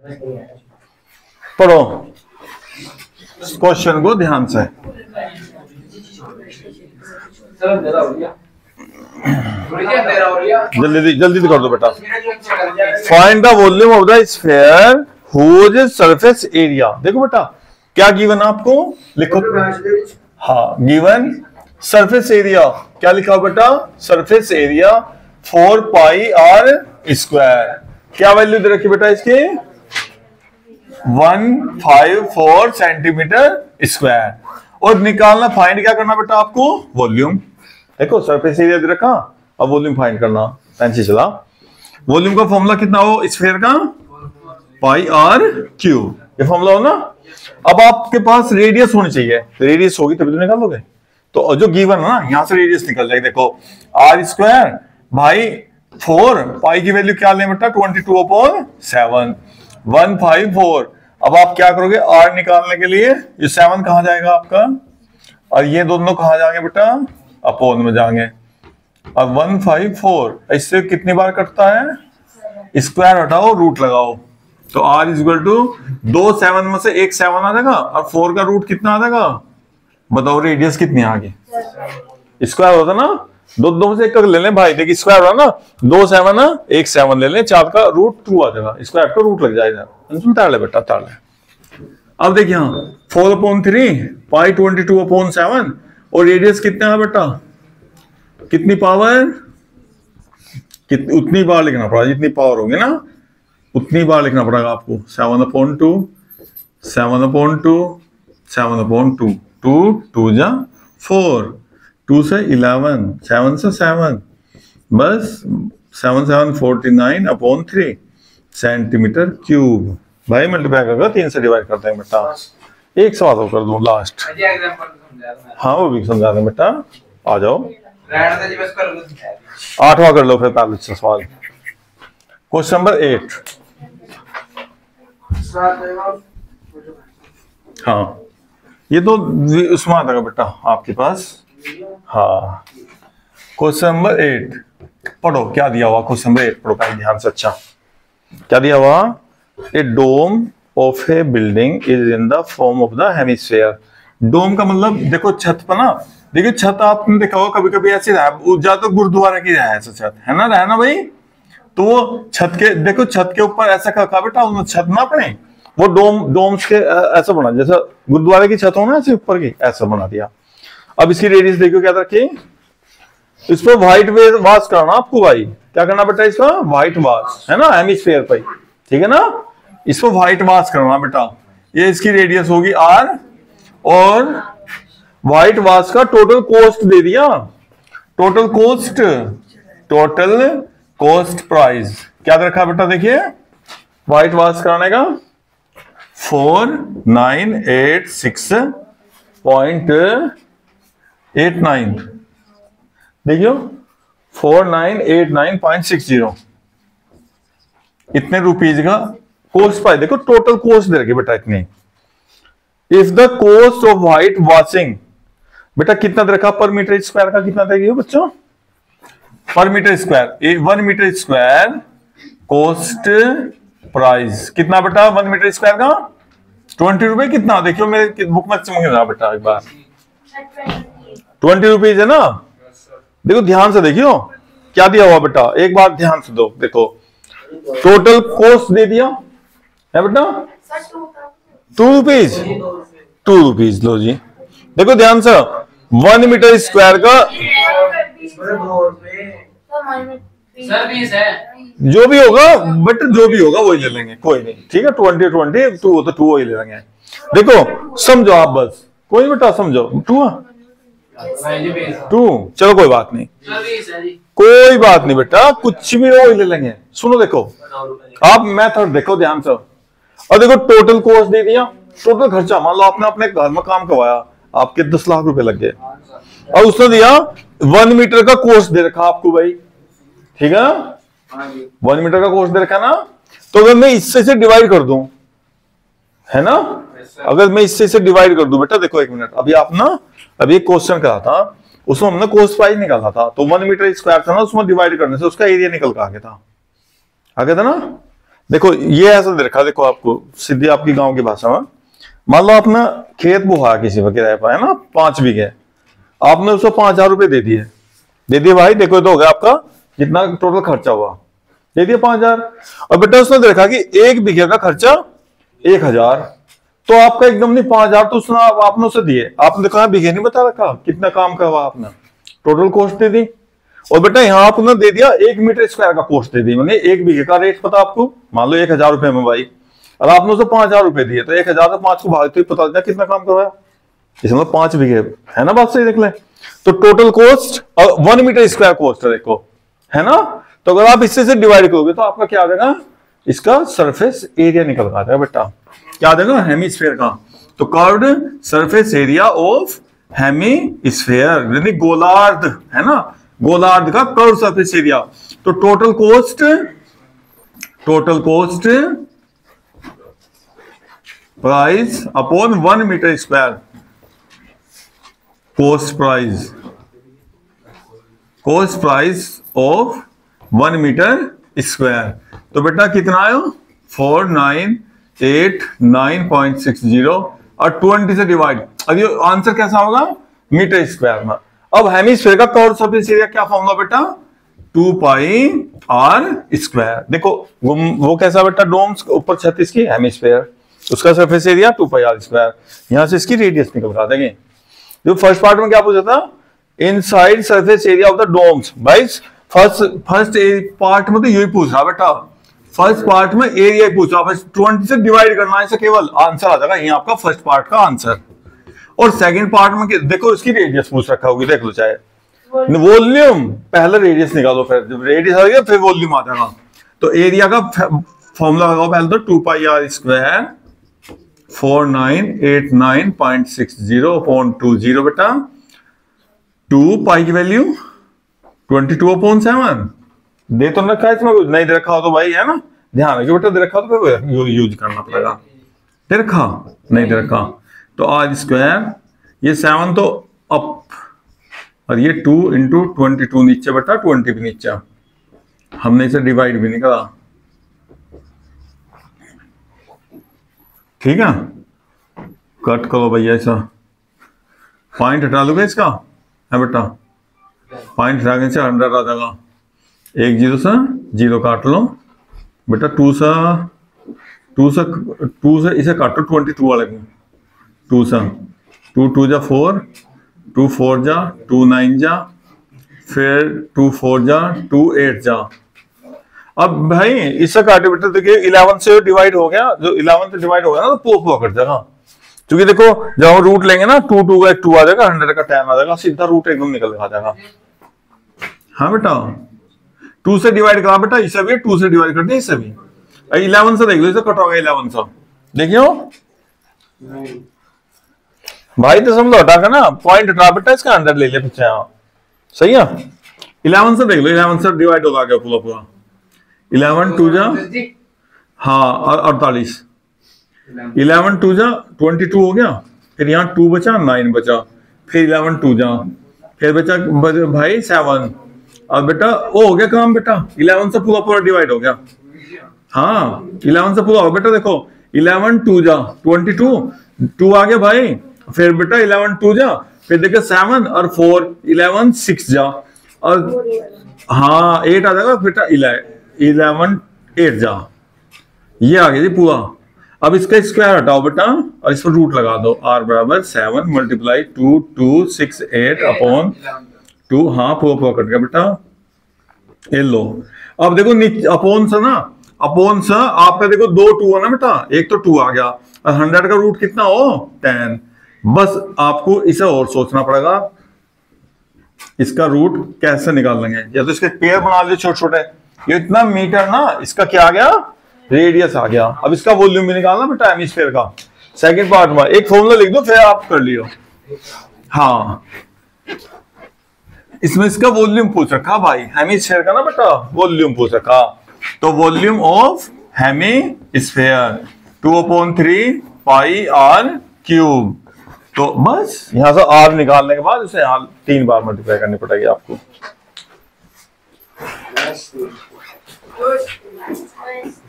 पढ़ो क्वेश्चन को ध्यान से। जल्दी जल्दी कर दो बेटा। Find the volume of the sphere whose surface area. देखो बेटा क्या गिवन आपको, लिखो। हाँ, गिवन सरफेस एरिया क्या लिखा बेटा, surface area 4 pi r square. क्या वैल्यू दे रखी बेटा इसकी, 154 सेंटीमीटर स्क्वायर। और निकालना, फाइंड क्या करना बेटा आपको, वॉल्यूम। देखो सरफेस एरिया दे रखा, अब वॉल्यूम फाइंड करना। पेन से चला। वॉल्यूम का फॉर्मूला कितना हो स्फीयर का, पाई आर क्यूब, ये फॉर्मूला हो ना। अब आपके पास रेडियस होनी चाहिए, रेडियस होगी तभी तो निकालोगे। तो जो गिवन है ना, यहां से रेडियस निकल जाएगी। देखो आर स्क्वायर भाई 4, पाई की वैल्यू क्या लें बेटा, 22/7, 154। अब आप क्या करोगे, आर निकालने के लिए ये 7 कहां जाएगा आपका, और ये दोनों कहां जाएंगे बेटा, अपोन में जाएंगे। अब 154 इससे कितनी बार कटता है, स्क्वायर हटाओ रूट लगाओ, तो आर इक्वल टू 2 7 में से एक 7 आ जाएगा, और 4 का रूट कितना आ जाएगा, बताओ रेडियस कितनी आगे, स्क्वायर होता ना, दो से एक ले लें भाई, देखिए स्क्वायर हो ना, 2 7 ना, एक 7 ले लें, 4 का रूट 2 आ जाएगा, स्क्वायर का रूट लग जाएगा। ताड़ ले बेटा, ताड़ ले। अब देखिए 4/3 पाई 22/7, और रेडियस कितना है बेटा, कितनी पावर, उतनी बार लिखना पड़ा, जितनी पावर होगी ना उतनी बार लिखना पड़ेगा आपको। 7/2, 7/2, 7/2, 2 जा 4, 2 से 11, 7 से 7, बस 7 7 49/3 सेंटीमीटर क्यूब। भाई मल्टीप्लाई करके 3 से डिवाइड करते हैं बेटा। एक सवाल और कर दूं लास्ट, हाँ वो भी समझा दें बेटा, आ जाओ। 8वां कर लो फिर पहले से सवाल। Question number 8। हाँ ये तो उसमें आता है बेटा आपके पास। हाँ क्वेश्चन नंबर 8 पढ़ो, क्या दिया हुआ क्वेश्चन नंबर 8 पढ़ो भाई ध्यान से। अच्छा क्या दिया हुआ, a dome of a building is in the form of the hemisphere. Dome का मतलब देखो छत पर ना, देखिए छत आपने देखा होगा कभी कभी ऐसी ज्यादा तो गुरुद्वारा की है ऐसा छत है ना भाई, तो वो छत के देखो छत के ऊपर ऐसा कहा बेटा, छत ना अपने वो डोम्स के ऐसा बना, जैसा गुरुद्वारे की छत हो ना ऐसे ऊपर की, ऐसा बना दिया। अब इसकी रेडियस देखो क्या रखी, इस पर व्हाइट वाश करना आपको भाई, क्या करना बेटा इसका, व्हाइट वाश है ना हेमिस्फीयर पर, ठीक है ना, इस पर व्हाइट वाश करना बेटा। ये इसकी रेडियस होगी आर, और व्हाइट वाश का टोटल कॉस्ट दे दिया, टोटल कॉस्ट प्राइस क्या रखा बेटा, देखिए व्हाइट वाश कराने का 4986.89, देखियो 4989.60, इतने रुपीज का कॉस्ट प्राइस। देखो टोटल कॉस्ट दे रखी बेटा इतनी। If the cost of white washing बेटा कितना दे रखा, पर मीटर स्क्वायर का कितना देगी बच्चों, पर meter square, 1 meter square cost price कितना बेटा, 1 मीटर स्क्वायर का 20 रुपए। कितना देखियो मेरे बुक में चमक रहा बेटा, एक बार 20 रुपीज है ना। देखो ध्यान से देखियो क्या दिया हुआ बेटा, एक बार ध्यान से दो, देखो टोटल कॉस्ट दे दिया है बेटा 2 रुपीज, लो जी देखो ध्यान से, 1 मीटर स्क्वायर का जो भी होगा बट जो भी होगा वही ले लेंगे, कोई नहीं, ठीक है 20 2 तो 2 वही ले लेंगे। देखो समझो आप बस, कोई बेटा समझो 2 चलो कोई बात नहीं, कोई बात नहीं बेटा, कुछ भी हो ले लेंगे। सुनो देखो आप मेथड देखो ध्यान से, और देखो टोटल कॉस्ट दे दिया, टोटल खर्चा मान लो आपने अपने घर में काम करवाया, आपके 10 लाख रुपए लग गए, और उसने दिया 1 मीटर का कॉस्ट दे रखा आपको भाई, ठीक है 1 मीटर का कॉस्ट दे रखा ना। तो अगर मैं इससे से डिवाइड कर दूं, है ना, अगर मैं इससे से डिवाइड कर दूं बेटा, देखो 1 मिनट, अभी आप ना अभी एक क्वेश्चन करा था, उसमें हमने कॉस्ट प्राइस निकाला था, तो 1 मीटर स्क्वायर था ना, उसमें डिवाइड करने से उसका एरिया निकल के आ गया था ना। देखो ये ऐसा दे रखा, देखो आपको सीधी आपकी गांव की भाषा में, मान लो आपने खेत बुहा किसी पर किराए पर, है ना, 5 बीघे, आपने उसको 5,000 रुपए दे दिए भाई। देखो तो हो गया आपका जितना टोटल खर्चा हुआ, दे दिया 5,000। और बेटा उसने देखा कि 1 बीघे का खर्चा 1,000, तो आपका एकदम नहीं 5,000 तो उसने आपने उसे दिए, आपने देखा बीघे नहीं बता रखा कितना काम करवा, आपने टोटल कॉस्ट दे दी। और बेटा यहाँ आपने दे दिया 1 मीटर स्क्वायर का कॉस्ट दे दी, मैंने 1 बीघे का रेट पता आपको, मान लो 1,000 रुपए में भाई, और आपने उसे 5,000 रुपए दिए, तो 1,000 से 5 को भाग तो पता चला कितना काम करवाया, इसमें 5 बीघे, है ना, बात सही देख ले। तो टोटल कॉस्ट और 1 मीटर स्क्वायर कॉस्ट है देखो, है ना। तो अगर आप इससे डिवाइड करोगे तो आपका क्या आ जाएगा, इसका सरफेस एरिया निकल कर आ जाएगा बेटा, क्या आ जाएगा, हेमिस्फीयर का। तो curved surface area of hemisphere यानी गोलार्ध, है ना, गोलार्ध का कर्व सरफेस एरिया। तो total cost price upon 1 meter square, cost price of 1 meter square. तो बेटा कितना आयो, 4989.60 और 20 से डिवाइड। अब ये आंसर कैसा होगा, मीटर स्क्वायर में। अब हेमिस्फीयर का कर्व सरफेस एरिया क्या फॉर्मूला बेटा, 2 पाई आर स्क्वायर। देखो वो कैसा बेटा, डोम ऊपर छत इसकी, हेमिस्फीयर उसका surface area 2 pi r square, यहां से इसकी रेडियस निकल कर देंगे। जो फर्स्ट पार्ट में क्या पूछा था, inside surface area of the domes. भाई फर्स्ट पार्ट में तो यही पूछ रहा बेटा, फर्स्ट पार्ट में एरिया पूछ रहा, बस 20 से डिवाइड करना है, इसे केवल आंसर आ जाएगा, ये आपका फर्स्ट पार्ट का आंसर। और सेकंड पार्ट में देखो इसकी रेडियस पूछ रखा होगी, देख लो चाहे वॉल्यूम, पहले रेडियस निकालो, फिर जब रेडियस आ गया फिर वॉल्यूम आ जाएगा। तो एरिया का फॉर्मूला लगाओ पहले तो 2 पाई आर स्क्वायर 4989.60 अपॉन 20 बेटा, 2 पाई की वैल्यू 22/7 दे तो रखा है, इसमें कुछ नहीं दे रखा हो तो भाई, है ना, ध्यान रखिए बेटा, दे रखा हो तो फिर यूज करना पड़ेगा, दे रखा नहीं दे रखा तो आर स्क्वायर, ये 7 तो अप और ये 2 इंटू 22 नीचे बेटा, 20 भी नीचे, हमने इसे डिवाइड भी नहीं करा, ठीक है। कट करो भैया, ऐसा पॉइंट हटा लोगे इसका, है बेटा, पॉइंट हटाने से 100 आ जाएगा, 1 0 से 0 काट लो बेटा, 2 से इसे काटो 22 वाले को, 2 से 2 2 जा 4, 2 4 जा 2 9 जा, फिर 2 4 जा 2 8 जा। अब भाई इससे काटे बेटा, देखिए 11 से डिवाइड हो गया, जो 11 से डिवाइड हो गया ना तो पोप कट जाएगा, क्योंकि देखो जब हम रूट लेंगे ना 2 2 का 2 आ जाएगा, 100 का 10 आ जाएगा, सीधा रूट एकदम निकल आ जाएगा। हाँ बेटा 2 से डिवाइड करा बेटा, इसे भी 2 से डिवाइड कर दिया, इसे भी 11 से देख लो, इसे कट होगा 11 से, देखियो भाई दशमलव हटा कर ना पॉइंट हटा बेटा, इसका 100 ले ले पीछे, सही है। 11 से देख लो, 11 से डिवाइड होगा क्या पूरा पूरा, 11 2 जा, हाँ 48, 11 2 जा 22 हो गया, फिर यहाँ 2 बचा 9 बचा, फिर 11 2 जा, फिर बचा भाई 7, अब बेटा वो हो गया काम बेटा, 11 से पूरा पूरा डिवाइड हो गया, हाँ 11 से पूरा हो बेटा, देखो 11 2 जा 22, 2 आ गया भाई, फिर बेटा 11 2 जा, फिर देखो 7 और 4 11 6 जा, और हाँ 8 आ जाएगा बेटा, 11 8 जा, ये आ गया जी पूरा। अब इसका स्क्वायर हटाओ बेटा और इस पर रूट लगा दो, r बराबर 7 मल्टीप्लाई 2 2 6 8 अपॉन 2, हाँ पूरा कट गया बेटा, ये लो। अब देखो नीचे अपॉन से ना, अपॉन से आपका देखो 2 2 है ना बेटा, एक तो 2 आ गया, और 100 का रूट कितना हो 10, बस आपको इसे और सोचना पड़ेगा, इसका रूट कैसे निकाल लेंगे, या तो इसके पेयर बना लीजिए छोटे छोटे, ये इतना मीटर ना, इसका क्या आ गया, रेडियस आ गया। अब इसका वॉल्यूम भी निकालना बेटा हेमिस्फीयर का, सेकंड पार्ट में एक फॉर्मूला लिख दो फिर आप कर लियो, हाँ इसमें इसका वॉल्यूम पूछ रखा भाई, हेमिस्फीयर का ना बेटा वॉल्यूम पूछ रखा, तो volume of hemisphere 2/3 pi r cube. तो बस यहां से आर निकालने के बाद उसे यहां 3 बार मल्टीप्लाई करनी पड़ेगी आपको।